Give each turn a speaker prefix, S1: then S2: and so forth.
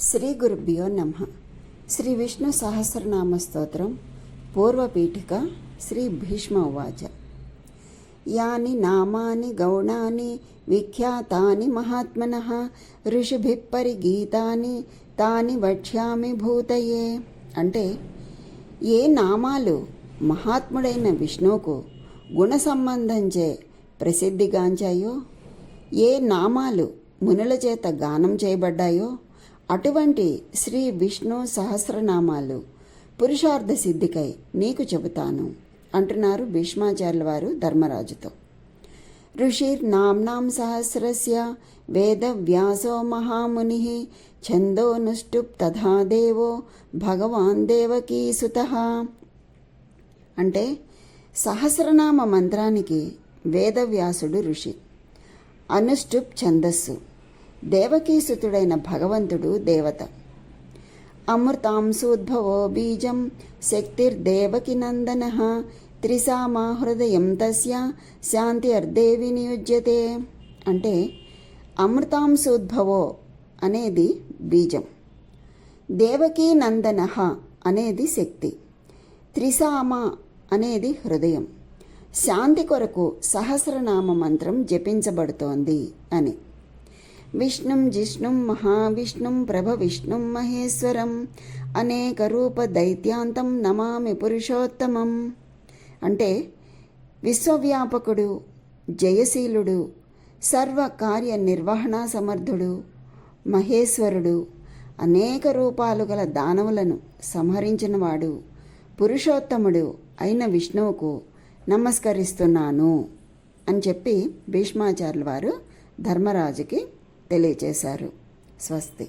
S1: శ్రీ గురుభ్యో నమః. శ్రీ విష్ణు సహస్రనామ స్తోత్రం పూర్వపీఠిక. శ్రీ భీష్మ ఉవాచ. యాని నామాని గౌణాని విఖ్యాతాని మహాత్మనః ఋషిభిః పరిగీతాని తాని వక్ష్యామి భూతయే. అంటే ఏ నామాలు మహాత్ముడైన విష్ణువుకు గుణ సంబంధంచే ప్రసిద్ధిగాంచాయో, ఏ నామాలు మునుల చేత గానం చేయబడ్డాయో అటువంటి శ్రీ విష్ణు సహస్రనామాలు పురుషార్థ సిద్ధికై నీకు చెబుతాను అంటున్నారు భీష్మాచార్యుల వారు ధర్మరాజుతో. ఋషిర్నామ్నాం సహస్రస్య వేద వ్యాసో మహాముని ఛందోనుష్టుప్ తథా దేవో భగవాన్ దేవకీసుతః. అంటే సహస్రనామ మంత్రానికి వేదవ్యాసుడు ఋషి, అనుష్టుప్ ఛందస్సు, దేవకీసుతుడైన భగవంతుడు దేవత. అమృతాంశోద్భవో బీజం శక్తిర్దేవకి నందన త్రిసామా హృదయం తస్య శాంతి అర్ధే వినియుజ్యతే. అంటే అమృతాంశోద్భవో అనేది బీజం, దేవకీ నందన అనేది శక్తి, త్రిసామ అనేది హృదయం, శాంతి కొరకు సహస్రనామ మంత్రం జపించబడుతోంది అని. విష్ణుం జిష్ణుం మహావిష్ణుం ప్రభవిష్ణుం మహేశ్వరం అనేక రూప దైత్యాంతం నమామి పురుషోత్తమం. అంటే విశ్వవ్యాపకుడు, జయశీలుడు, సర్వకార్య నిర్వహణా సమర్థుడు, మహేశ్వరుడు, అనేక రూపాలు గల దానవులను సంహరించినవాడు, పురుషోత్తముడు అయిన విష్ణువుకు నమస్కరిస్తున్నాను అని చెప్పి భీష్మాచార్యుల వారు ధర్మరాజుకి తెలియచేశారు. స్వస్తి.